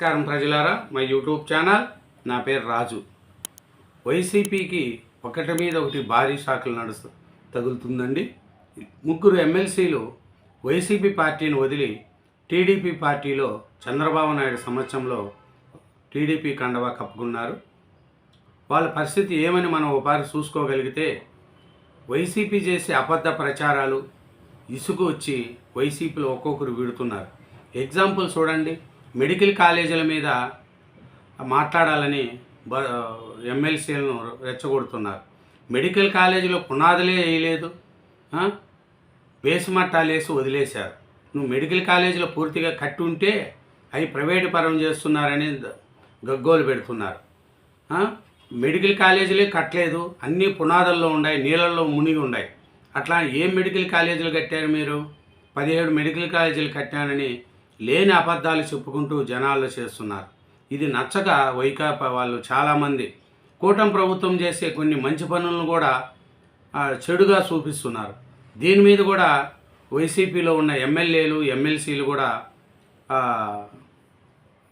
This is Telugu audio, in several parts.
నమస్కారం ప్రజలారా, మా యూట్యూబ్ ఛానల్. నా పేరు రాజు. వైసీపీకి ఒకటి మీద ఒకటి భారీ షాకులు తగులుతుందండి. ముగ్గురు ఎమ్మెల్సీలు వైసీపీ పార్టీని వదిలి టీడీపీ పార్టీలో చంద్రబాబు నాయుడు సమక్షంలో టీడీపీ కండవా కప్పుకున్నారు. వాళ్ళ పరిస్థితి ఏమని మనం ఒకసారి చూసుకోగలిగితే, వైసీపీ చేసే అబద్ధ ప్రచారాలు ఇసుకు వచ్చి వైసీపీలో ఒక్కొక్కరు వీడుతున్నారు. ఎగ్జాంపుల్ చూడండి, మెడికల్ కాలేజీల మీద మాట్లాడాలని ఎమ్మెల్సీలను రెచ్చగొడుతున్నారు. మెడికల్ కాలేజీలో పునాదులే వేయలేదు, బేస్మట్టాలు వేసి వదిలేశారు. నువ్వు మెడికల్ కాలేజీలో పూర్తిగా కట్టి ఉంటే అవి ప్రైవేటు పరం చేస్తున్నారని గగ్గోలు పెడుతున్నారు. మెడికల్ కాలేజీలే కట్టలేదు, అన్నీ పునాదుల్లో ఉన్నాయి, నీళ్ళల్లో మునిగి ఉన్నాయి. అట్లా ఏం మెడికల్ కాలేజీలు కట్టారు మీరు? 17 మెడికల్ కాలేజీలు కట్టానని లేని అబద్ధాలు చెప్పుకుంటూ జనాల్లో చేస్తున్నారు. ఇది నచ్చక వైకాపా వాళ్ళు చాలామంది కూటమి ప్రభుత్వం చేసే కొన్ని మంచి పనులను కూడా చెడుగా చూపిస్తున్నారు. దీని మీద కూడా వైసీపీలో ఉన్న ఎమ్మెల్యేలు ఎమ్మెల్సీలు కూడా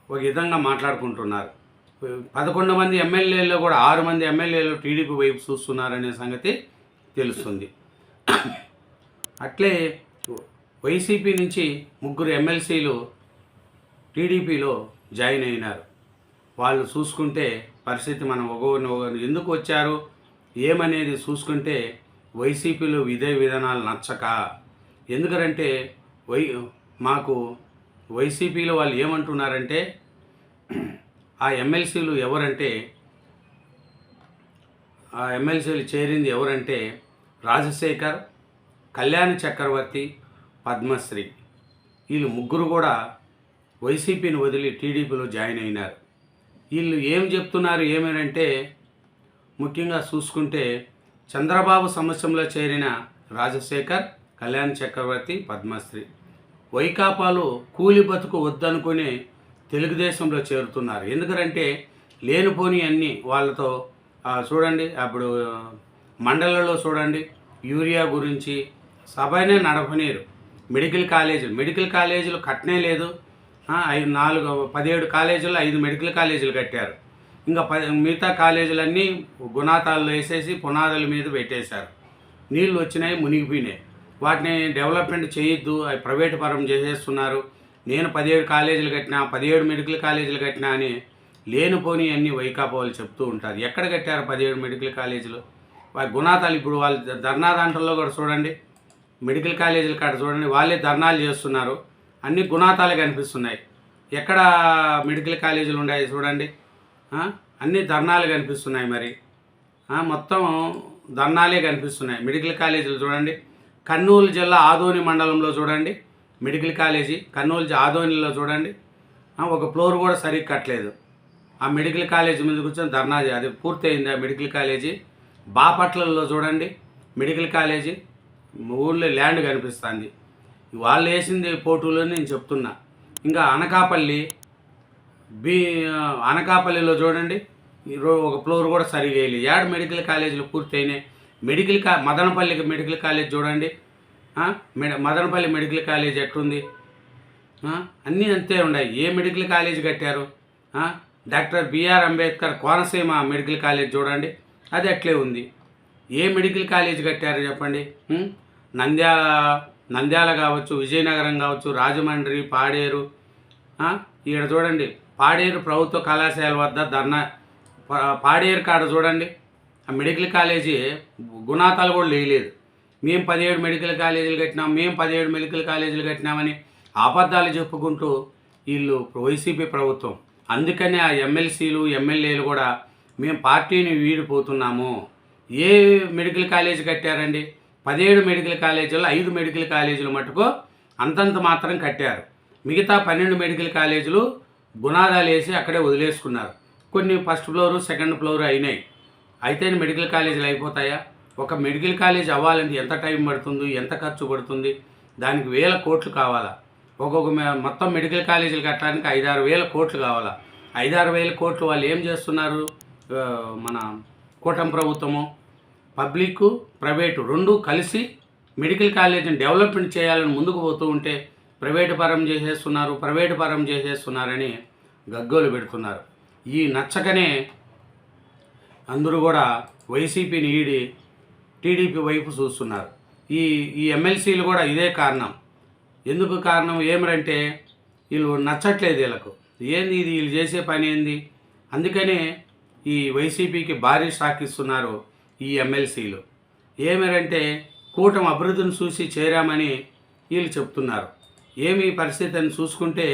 ఒక విధంగా మాట్లాడుకుంటున్నారు. 11 మంది ఎమ్మెల్యేల్లో కూడా 6 మంది ఎమ్మెల్యేలు టీడీపీ వైపు చూస్తున్నారనే సంగతి తెలుస్తుంది. అట్లే వైసీపీ నుంచి ముగ్గురు ఎమ్మెల్సీలు టీడీపీలో జాయిన్ అయినారు. వాళ్ళు చూసుకుంటే పరిస్థితి మనం ఒకరిని ఎందుకు వచ్చారు ఏమనేది చూసుకుంటే, వైసీపీలో విధే విధానాలు నచ్చక. ఎందుకంటే మాకు వైసీపీలో వాళ్ళు ఏమంటున్నారంటే, ఆ ఎమ్మెల్సీలు ఎవరంటే, ఆ ఎమ్మెల్సీలు చేరింది ఎవరంటే రాజశేఖర్, కళ్యాణ్ చక్రవర్తి, పద్మశ్రీ. వీళ్ళు ముగ్గురు కూడా వైసీపీని వదిలి టీడీపీలో జాయిన్ అయినారు. వీళ్ళు ఏం చెప్తున్నారు ఏమేనంటే, ముఖ్యంగా చూసుకుంటే చంద్రబాబు సమక్షంలో చేరిన రాజశేఖర్, కళ్యాణ్ చక్రవర్తి, పద్మశ్రీ వైకాపాలు కూలి బతుకు వద్దనుకుని తెలుగుదేశంలో చేరుతున్నారు. ఎందుకంటే లేనిపోని అన్నీ వాళ్ళతో చూడండి. అప్పుడు మండలంలో చూడండి, యూరియా గురించి సభనే నడపనీరు. మెడికల్ కాలేజీలు కట్టనే లేదు. 17 కాలేజీలు 5 మెడికల్ కాలేజీలు కట్టారు. ఇంకా మిగతా కాలేజీలన్నీ గుణాతాల్లో వేసేసి పునాదుల మీద పెట్టేశారు. నీళ్ళు వచ్చినాయి, మునిగిపోయినాయి. వాటిని డెవలప్మెంట్ చేయొద్దు, అవి ప్రైవేటు పరం చేసేస్తున్నారు. నేను 17 కాలేజీలు కట్టినా, 17 మెడికల్ కాలేజీలు కట్టినా అని లేనిపోని అన్నీ వైకాపా వాళ్ళు చెప్తూ ఉంటారు. ఎక్కడ కట్టారు 17 మెడికల్ కాలేజీలు? వారి గుణాతాలు ఇప్పుడు వాళ్ళు ధర్నా దాంట్లో కూడా చూడండి, మెడికల్ కాలేజీల కాడ చూడండి, వాళ్ళే ధర్నాలు చేస్తున్నారు. అన్ని గుణాతాలే కనిపిస్తున్నాయి. ఎక్కడ మెడికల్ కాలేజీలు ఉన్నాయి చూడండి, అన్ని ధర్నాలు కనిపిస్తున్నాయి. మరి మొత్తం ధర్నాలే కనిపిస్తున్నాయి. మెడికల్ కాలేజీలు చూడండి, కర్నూలు జిల్లా ఆదోని మండలంలో చూడండి మెడికల్ కాలేజీ, కర్నూలు ఆదోనిలో చూడండి ఒక ఫ్లోర్ కూడా సరిగ్గా కట్టలేదు. ఆ మెడికల్ కాలేజీ మీద కూర్చొని ధర్నా, అది పూర్తయింది ఆ మెడికల్ కాలేజీ. బాపట్లలో చూడండి మెడికల్ కాలేజీ, ఊళ్ళో ల్యాండ్ కనిపిస్తుంది. వాళ్ళు వేసింది ఫోటోలో నేను చెప్తున్నా. ఇంకా అనకాపల్లిలో చూడండి ఒక ఫ్లోర్ కూడా సరిగా వేయలేదు. 7 మెడికల్ కాలేజీలు పూర్తయినాయి. మదనపల్లి మెడికల్ కాలేజ్ చూడండి, మదనపల్లి మెడికల్ కాలేజ్ ఎట్లుంది? అన్నీ అంతే ఉన్నాయి. ఏ మెడికల్ కాలేజ్ కట్టారు? Doctor B R Ambedkar Konaseema medical college చూడండి, అది అట్లే ఉంది. ఏ మెడికల్ కాలేజ్ కట్టారు చెప్పండి? నంద్యాల కావచ్చు, విజయనగరం కావచ్చు, రాజమండ్రి, పాడేరు. ఇక్కడ చూడండి పాడేరు ప్రభుత్వ కళాశాల వద్ద ధర్నా. పాడేరు కాడ చూడండి ఆ మెడికల్ కాలేజీ గుణాతాలు కూడా లేయలేదు. మేము 17 మెడికల్ కాలేజీలు కట్టినాం, మేము 17 మెడికల్ కాలేజీలు కట్టినామని అబద్ధాలు చెప్పుకుంటూ వీళ్ళు వైసీపీ ప్రభుత్వం. అందుకనే ఆ ఎమ్మెల్సీలు ఎమ్మెల్యేలు కూడా మేము పార్టీని వీడిపోతున్నాము. ఏ మెడికల్ కాలేజీ కట్టారండి? 17 మెడికల్ కాలేజీలు 5 మెడికల్ కాలేజీలు మటుకు అంతంత మాత్రం కట్టారు. మిగతా 12 మెడికల్ కాలేజీలు గుణాదాలు వేసి అక్కడే వదిలేసుకున్నారు. కొన్ని ఫస్ట్ ఫ్లోరు, సెకండ్ ఫ్లోరు అయినాయి. అయితే మెడికల్ కాలేజీలు అయిపోతాయా? ఒక మెడికల్ కాలేజ్ అవ్వాలంటే ఎంత టైం పడుతుంది, ఎంత ఖర్చు పడుతుంది? దానికి 1000 కోట్లు కావాలా? ఒక్కొక్క మొత్తం మెడికల్ కాలేజీలు కట్టడానికి 5-6 వేల కోట్లు కావాలా? 5-6 వేల కోట్లు వాళ్ళు ఏం చేస్తున్నారు? మన కూటమి ప్రభుత్వము పబ్లిక్ ప్రైవేటు రెండు కలిసి మెడికల్ కాలేజీని డెవలప్మెంట్ చేయాలని ముందుకు పోతూ ఉంటే ప్రైవేటు పరం చేసేస్తున్నారని గగ్గోలు పెడుతున్నారు. ఈ నచ్చకనే అందరూ కూడా వైసీపీని ఈడి టీడీపీ వైపు చూస్తున్నారు. ఈ ఈ ఎమ్మెల్సీలు కూడా ఇదే కారణం. ఎందుకు కారణం ఏమిటంటే వీళ్ళు నచ్చట్లేదు, వీళ్ళకు ఏంది ఇది, వీళ్ళు చేసే పని ఏంది. అందుకనే ఈ వైసీపీకి భారీ షాక్ ఇస్తున్నారు ఈ ఎమ్మెల్సీలు. ఏమిటంటే కూటమి అభివృద్ధిని చూసి చేరామని వీళ్ళు చెప్తున్నారు. ఏమి పరిస్థితి అని చూసుకుంటే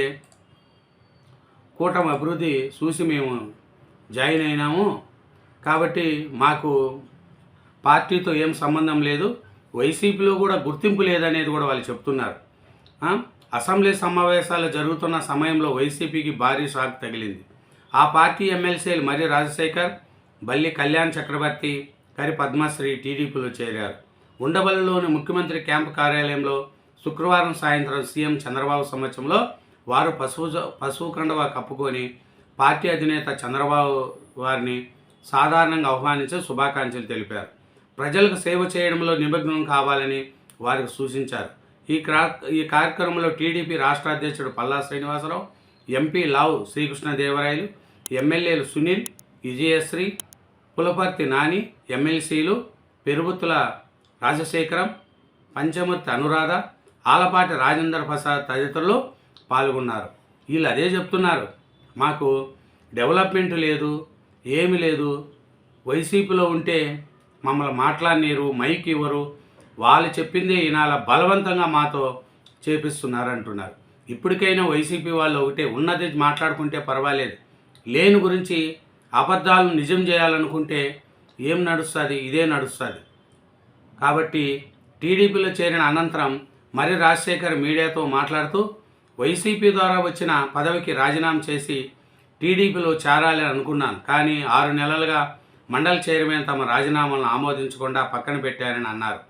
కూటమి అభివృద్ధి చూసి మేము జాయిన్ అయినాము కాబట్టి మాకు పార్టీతో ఏం సంబంధం లేదు, వైసీపీలో కూడా గుర్తింపు లేదనేది కూడా వాళ్ళు చెప్తున్నారు. అసెంబ్లీ సమావేశాలు జరుగుతున్న సమయంలో వైసీపీకి భారీ షాక్ తగిలింది. ఆ పార్టీ ఎమ్మెల్సీలు మరి రాజశేఖర్, బల్లి కళ్యాణ్ చక్రవర్తి, కరి పద్మశ్రీ టీడీపీలో చేరారు. ఉండవల్లిలోని ముఖ్యమంత్రి క్యాంపు కార్యాలయంలో శుక్రవారం సాయంత్రం సీఎం చంద్రబాబు సమక్షంలో వారు పశువు కండువా కప్పుకొని పార్టీ అధినేత చంద్రబాబు వారిని సాధారణంగా ఆహ్వానించి శుభాకాంక్షలు తెలిపారు. ప్రజలకు సేవ చేయడంలో నిమగ్నం కావాలని వారికి సూచించారు. ఈ కార్యక్రమంలో టీడీపీ రాష్ట్ర అధ్యక్షుడు పల్లా శ్రీనివాసరావు, ఎంపీ లావు శ్రీకృష్ణదేవరాయలు, ఎమ్మెల్యేలు సునీల్, విజయశ్రీ, పులపర్తి నాని, ఎమ్మెల్సీలు పెరుగుతుల రాజశేఖరం, పంచమూర్తి అనురాధ, ఆలపాటి రాజేందర్ ప్రసాద్ తదితరులు పాల్గొన్నారు. వీళ్ళు అదే చెప్తున్నారు, మాకు డెవలప్మెంట్ లేదు, ఏమి లేదు, వైసీపీలో ఉంటే మమ్మల్ని మాట్లాడనీరు, మైక్ ఇవ్వరు, వాళ్ళు చెప్పిందే ఈనాల బలవంతంగా మాతో చేపిస్తున్నారు అంటున్నారు. ఇప్పటికైనా వైసీపీ వాళ్ళు ఒకటే, ఉన్నది మాట్లాడుకుంటే పర్వాలేదు, లేని గురించి అబద్ధాలను నిజం చేయాలనుకుంటే ఏం నడుస్తుంది, ఇదే నడుస్తుంది. కాబట్టి టీడీపీలో చేరిన అనంతరం మరి రాజశేఖర్ మీడియాతో మాట్లాడుతూ వైసీపీ ద్వారా వచ్చిన పదవికి రాజీనామా చేసి టీడీపీలో చేరాలని అనుకున్నాను, కానీ 6 నెలలుగా మండలి చైర్మన్ తమ రాజీనామాలను ఆమోదించకుండా పక్కన పెట్టారని అన్నారు.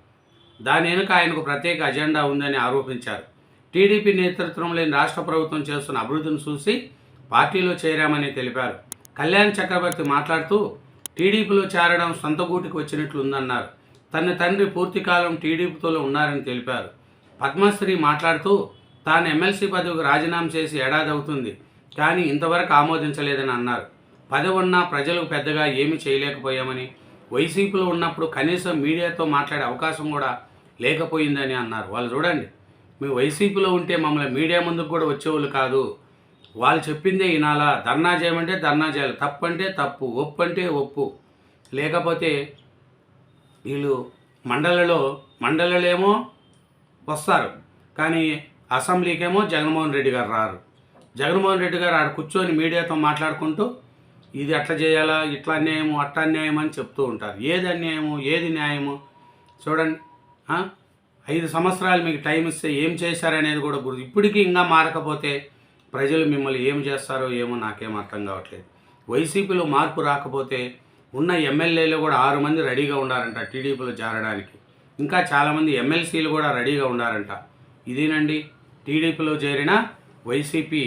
దాని వెనుక ఆయనకు ప్రత్యేక అజెండా ఉందని ఆరోపించారు. టీడీపీ నేతృత్వంలోని రాష్ట్ర ప్రభుత్వం చేస్తున్న అభివృద్ధిని చూసి పార్టీలో చేరామని తెలిపారు. కళ్యాణ్ చక్రవర్తి మాట్లాడుతూ టీడీపీలో చేరడం సొంత గూటికి వచ్చినట్లుందన్నారు. తన తండ్రి పూర్తికాలం టీడీపీతో ఉన్నారని తెలిపారు. పద్మశ్రీ మాట్లాడుతూ తాను ఎమ్మెల్సీ పదవికి రాజీనామా చేసి ఏడాది అవుతుంది, కానీ ఇంతవరకు ఆమోదించలేదని అన్నారు. పదవి ఉన్నా ప్రజలకు పెద్దగా ఏమీ చేయలేకపోయామని, వైసీపీలో ఉన్నప్పుడు కనీసం మీడియాతో మాట్లాడే అవకాశం కూడా లేకపోయిందని అన్నారు. వాళ్ళు చూడండి, మేము వైసీపీలో ఉంటే మమ్మల్ని మీడియా ముందుకు కూడా వచ్చేవాళ్ళు కాదు, వాళ్ళు చెప్పిందే వినాలా, ధర్నా చేయమంటే ధర్నా చేయాలి, తప్పు అంటే తప్పు, ఒప్పు అంటే ఒప్పు. లేకపోతే వీళ్ళు మండలిలో వస్తారు, కానీ అసెంబ్లీకేమో జగన్మోహన్ రెడ్డి గారు రారు. జగన్మోహన్ రెడ్డి గారు ఆడ కూర్చొని మీడియాతో మాట్లాడుకుంటూ ఇది అట్లా చేయాలా, ఇట్లా అన్యాయము, అట్లా అన్యాయం అని చెప్తూ ఉంటారు. ఏది అన్యాయము, ఏది న్యాయము చూడండి. 5 సంవత్సరాలు మీకు టైం ఇస్తే ఏం చేశారనేది కూడా గుర్తు. ఇప్పటికీ ఇంకా మారకపోతే ప్రజలు మిమ్మల్ని ఏం చేస్తారో ఏమో నాకేం అర్థం కావట్లేదు. వైసీపీలో మార్పు రాకపోతే ఉన్న ఎమ్మెల్యేలు కూడా 6 మంది రెడీగా ఉండారంట టీడీపీలో చేరడానికి. ఇంకా చాలామంది ఎమ్మెల్సీలు కూడా రెడీగా ఉండారంట. ఇదేనండి టీడీపీలో చేరిన వైసీపీ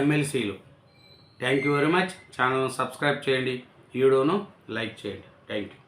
ఎమ్మెల్సీలు. Thank you very much. ఛానల్ను సబ్స్క్రైబ్ చేయండి, వీడియోను లైక్ చేయండి. Thank you.